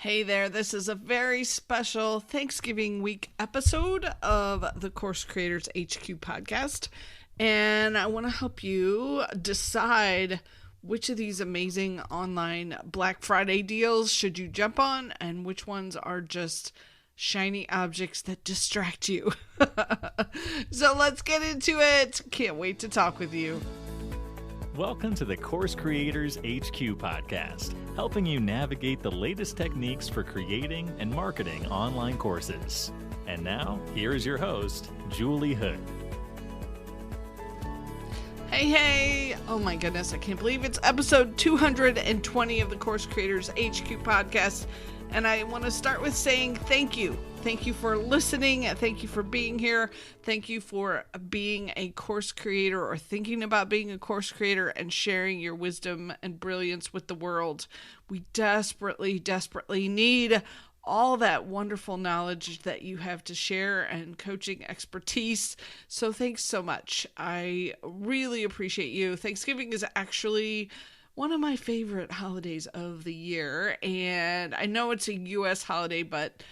Hey there, this is a very special Thanksgiving week episode of the Course Creators HQ podcast. And I want to help you decide which of these amazing online Black Friday deals should you jump on and which ones are just shiny objects that distract you. So let's get into it. Can't wait to talk with you. Welcome to the Course Creators HQ podcast, helping you navigate the latest techniques for creating and marketing online courses. And now, here is your host, Julie Hood. Hey! Oh my goodness, I can't believe it's episode 220 of the Course Creators HQ podcast. And I want to start with saying thank you. Thank you for listening. Thank you for being here. Thank you for being a course creator or thinking about being a course creator and sharing your wisdom and brilliance with the world. We desperately, desperately need all that wonderful knowledge that you have to share and coaching expertise. So thanks so much. I really appreciate you. Thanksgiving is actually one of my favorite holidays of the year. And I know it's a U.S. holiday, but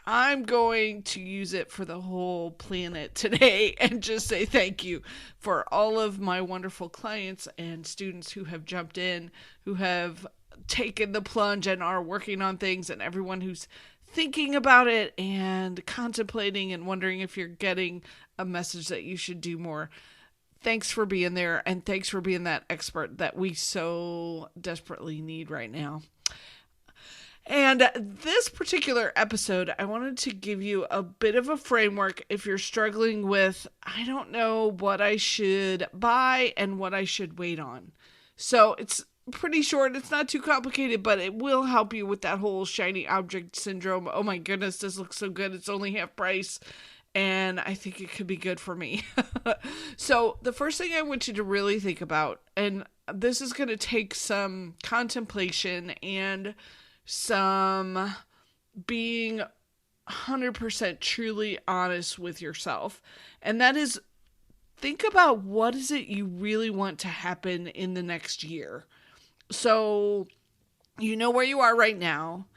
I'm going to use it for the whole planet today and just say thank you for all of my wonderful clients and students who have jumped in, who have taken the plunge and are working on things, and everyone who's thinking about it and contemplating and wondering if you're getting a message that you should do more. Thanks for being there, and thanks for being that expert that we so desperately need right now. And this particular episode, I wanted to give you a bit of a framework if you're struggling with, I don't know what I should buy and what I should wait on. So it's pretty short. It's not too complicated, but it will help you with that whole shiny object syndrome. Oh my goodness, this looks so good. It's only half price. And I think it could be good for me. So the first thing I want you to really think about, and this is going to take some contemplation and some being 100% truly honest with yourself. And that is, think about what is it you really want to happen in the next year. So you know where you are right now,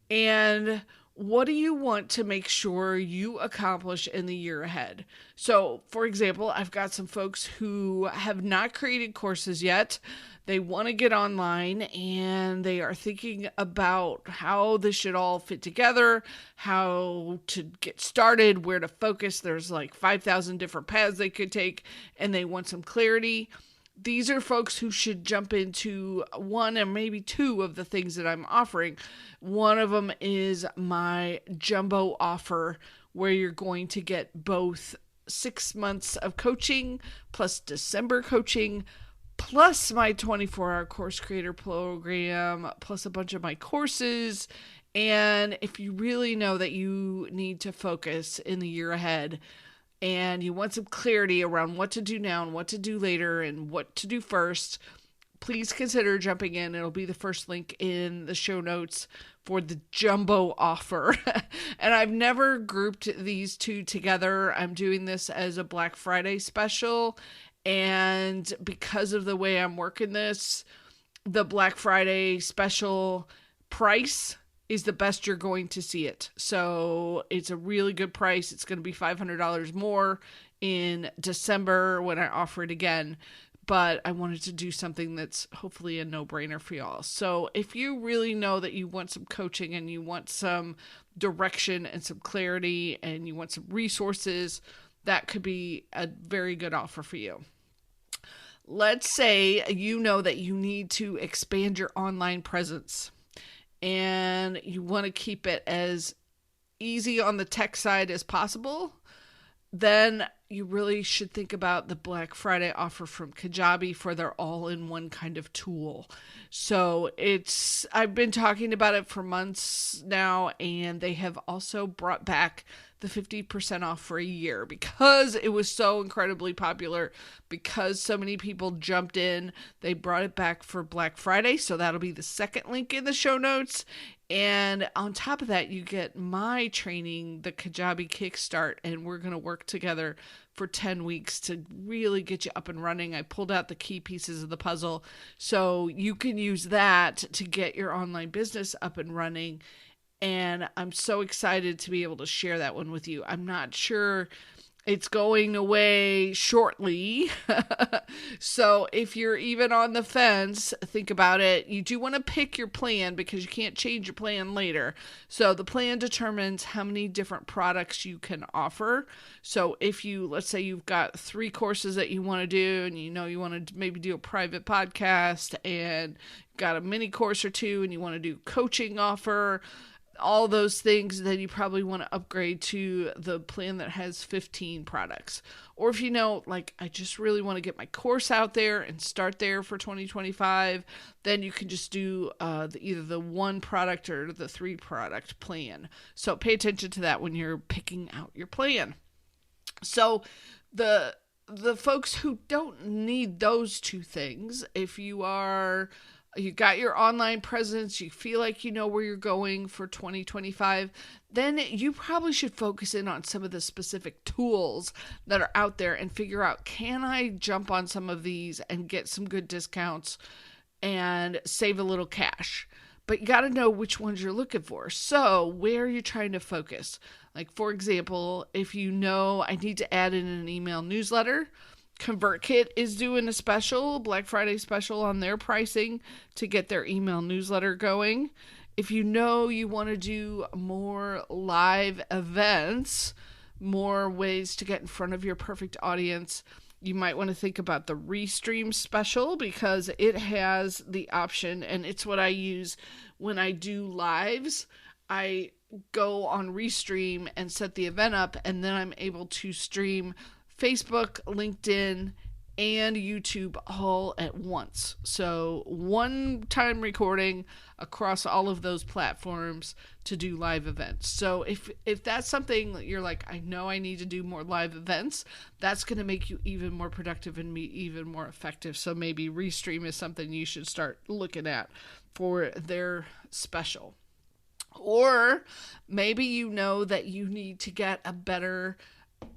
and what do you want to make sure you accomplish in the year ahead? So, for example, I've got some folks who have not created courses yet. They want to get online and they are thinking about how this should all fit together, how to get started, where to focus. There's like 5,000 different paths they could take, and they want some clarity. These are folks who should jump into one and maybe two of the things that I'm offering. One of them is my jumbo offer, where you're going to get both 6 months of coaching plus December coaching, plus my 24-hour course creator program, plus a bunch of my courses. And if you really know that you need to focus in the year ahead, and you want some clarity around what to do now and what to do later and what to do first, please consider jumping in. It'll be the first link in the show notes for the jumbo offer. And I've never grouped these two together. I'm doing this as a Black Friday special. And because of the way I'm working this, the Black Friday special price is the best you're going to see it. So it's a really good price. It's going to be $500 more in December when I offer it again. But I wanted to do something that's hopefully a no-brainer for y'all. So if you really know that you want some coaching and you want some direction and some clarity and you want some resources, that could be a very good offer for you. Let's say you know that you need to expand your online presence, and you want to keep it as easy on the tech side as possible. Then you really should think about the Black Friday offer from Kajabi for their all-in-one kind of tool. So I've been talking about it for months now, and they have also brought back the 50% off for a year because it was so incredibly popular, because so many people jumped in. They brought it back for Black Friday, so that'll be the second link in the show notes. And on top of that, you get my training, the Kajabi Kickstart, and we're going to work together for 10 weeks to really get you up and running. I pulled out the key pieces of the puzzle, so you can use that to get your online business up and running. And I'm so excited to be able to share that one with you. I'm not sure it's going away shortly. So if you're even on the fence, think about it. You do want to pick your plan because you can't change your plan later. So the plan determines how many different products you can offer. So if you, let's say you've got 3 courses that you want to do, and you know you want to maybe do a private podcast, and got a mini course or 2, and you want to do coaching offer, all those things, then you probably want to upgrade to the plan that has 15 products. Or if you know, like, I just really want to get my course out there and start there for 2025, then you can just do either the 1 product or the 3 product plan. So pay attention to that when you're picking out your plan. So the folks who don't need those 2 things, if you got your online presence, you feel like you know where you're going for 2025, then you probably should focus in on some of the specific tools that are out there and figure out, can I jump on some of these and get some good discounts and save a little cash? But you got to know which ones you're looking for. So where are you trying to focus? Like, for example, if you know I need to add in an email newsletter, ConvertKit is doing a special, Black Friday special on their pricing to get their email newsletter going. If you know you want to do more live events, more ways to get in front of your perfect audience, you might want to think about the Restream special, because it has the option, and it's what I use when I do lives. I go on Restream and set the event up, and then I'm able to stream Facebook, LinkedIn, and YouTube all at once. So one-time recording across all of those platforms to do live events. So if that's something that you're like, I know I need to do more live events, that's going to make you even more productive and be even more effective. So maybe Restream is something you should start looking at for their special. Or maybe you know that you need to get a better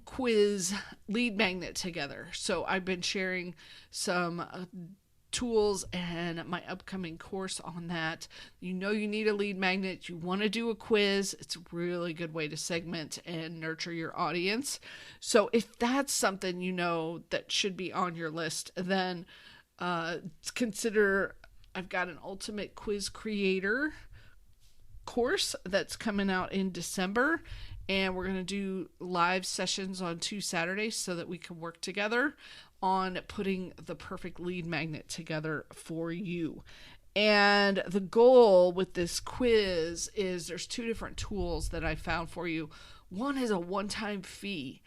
quiz lead magnet together. So I've been sharing some tools and my upcoming course on that. You know you need a lead magnet. You want to do a quiz. It's a really good way to segment and nurture your audience. So if that's something you know that should be on your list, then consider, I've got an Ultimate Quiz Creator course that's coming out in December. And we're going to do live sessions on 2 Saturdays so that we can work together on putting the perfect lead magnet together for you. And the goal with this quiz is there's 2 different tools that I found for you. One is a one-time fee,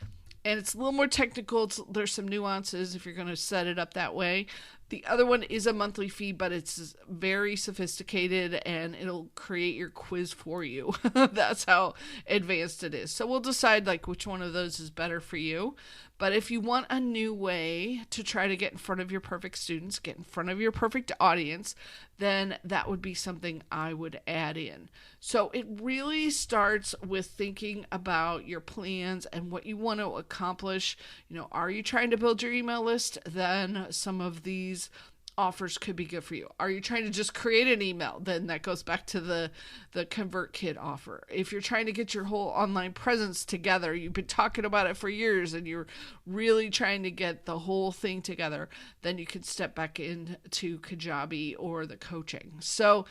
and it's a little more technical. There's some nuances if you're going to set it up that way. The other one is a monthly fee, but it's very sophisticated, and it'll create your quiz for you. That's how advanced it is. So we'll decide like which one of those is better for you. But if you want a new way to try to get in front of your perfect students, get in front of your perfect audience, then that would be something I would add in. So it really starts with thinking about your plans and what you want to accomplish. You know, are you trying to build your email list? Then some of these offers could be good for you. Are you trying to just create an email? Then that goes back to the ConvertKit offer. If you're trying to get your whole online presence together, you've been talking about it for years and you're really trying to get the whole thing together, then you can step back into Kajabi or the coaching. So,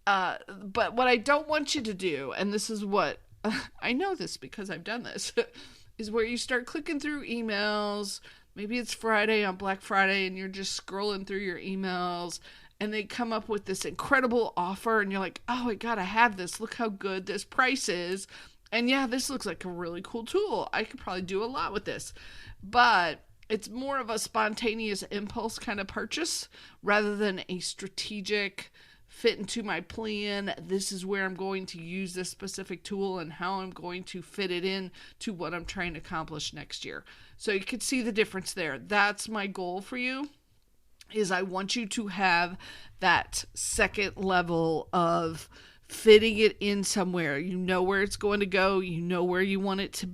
but what I don't want you to do, and this is what, I know this because I've done this, is where you start clicking through emails. Maybe it's Friday on Black Friday and you're just scrolling through your emails and they come up with this incredible offer and you're like, oh, I gotta have this. Look how good this price is. And yeah, this looks like a really cool tool. I could probably do a lot with this. But it's more of a spontaneous impulse kind of purchase rather than a strategic fit into my plan. This is where I'm going to use this specific tool and how I'm going to fit it in to what I'm trying to accomplish next year. So you can see the difference there. That's my goal for you, is I want you to have that second level of fitting it in somewhere. You know where it's going to go. You know where you want it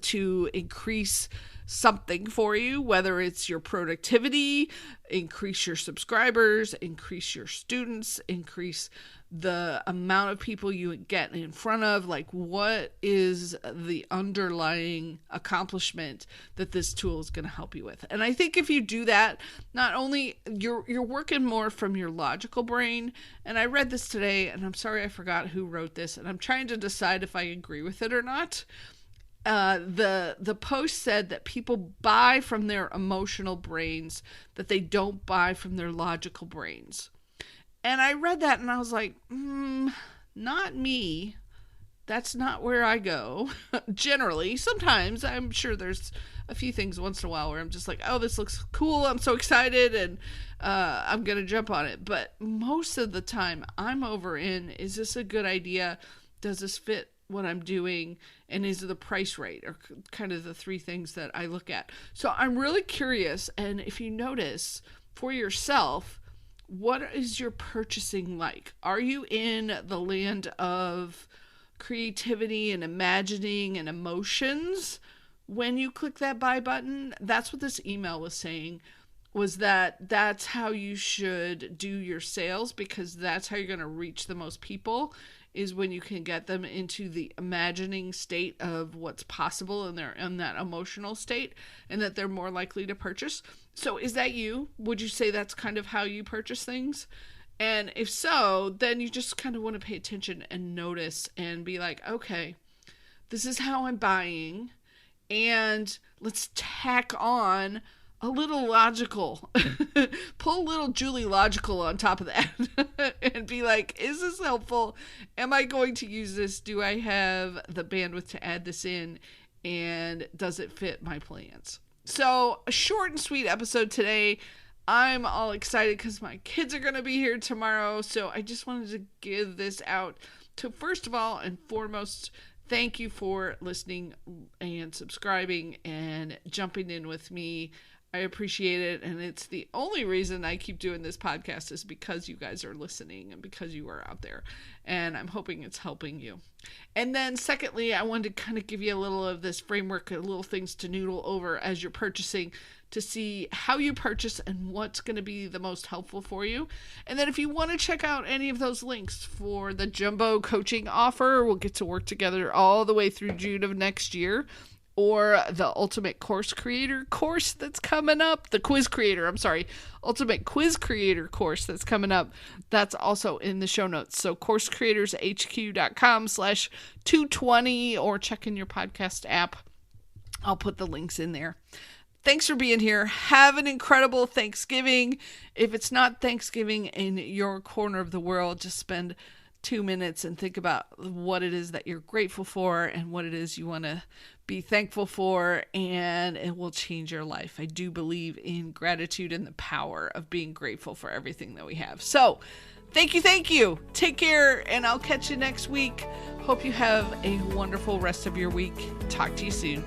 to increase something for you, whether it's your productivity, increase your subscribers, increase your students, increase the amount of people you get in front of. Like, what is the underlying accomplishment that this tool is going to help you with? And I think if you do that, not only you're working more from your logical brain. And I read this today, and I'm sorry I forgot who wrote this, and I'm trying to decide if I agree with it or not. The post said that people buy from their emotional brains, that they don't buy from their logical brains. And I read that and I was like, not me. That's not where I go. Generally, sometimes I'm sure there's a few things once in a while where I'm just like, oh, this looks cool. I'm so excited and I'm going to jump on it. But most of the time I'm over in, is this a good idea? Does this fit what I'm doing? And is the price right? Or kind of the three things that I look at. So I'm really curious. And if you notice for yourself, what is your purchasing like? Are you in the land of creativity and imagining and emotions when you click that buy button? That's what this email was saying, was that that's how you should do your sales, because that's how you're going to reach the most people, is when you can get them into the imagining state of what's possible and they're in that emotional state, and that they're more likely to purchase. So is that you? Would you say that's kind of how you purchase things? And if so, then you just kind of want to pay attention and notice and be like, okay, this is how I'm buying, and let's tack on a little logical, pull a little Julie logical on top of that and be like, is this helpful? Am I going to use this? Do I have the bandwidth to add this in? And does it fit my plans? So a short and sweet episode today. I'm all excited because my kids are going to be here tomorrow. So I just wanted to give this out to, first of all and foremost, thank you for listening and subscribing and jumping in with me. I appreciate it, and it's the only reason I keep doing this podcast is because you guys are listening and because you are out there, and I'm hoping it's helping you. And then secondly, I wanted to kind of give you a little of this framework, little things to noodle over as you're purchasing, to see how you purchase and what's going to be the most helpful for you. And then if you want to check out any of those links for the jumbo coaching offer, we'll get to work together all the way through June of next year, or the Ultimate Course Creator course that's coming up, Ultimate Quiz Creator course that's coming up, that's also in the show notes. So coursecreatorshq.com/220, or check in your podcast app. I'll put the links in there. Thanks for being here. Have an incredible Thanksgiving. If it's not Thanksgiving in your corner of the world, just spend 2 minutes and think about what it is that you're grateful for and what it is you want to be thankful for, and it will change your life. I do believe in gratitude and the power of being grateful for everything that we have. So thank you. Take care, and I'll catch you next week. Hope you have a wonderful rest of your week. Talk to you soon.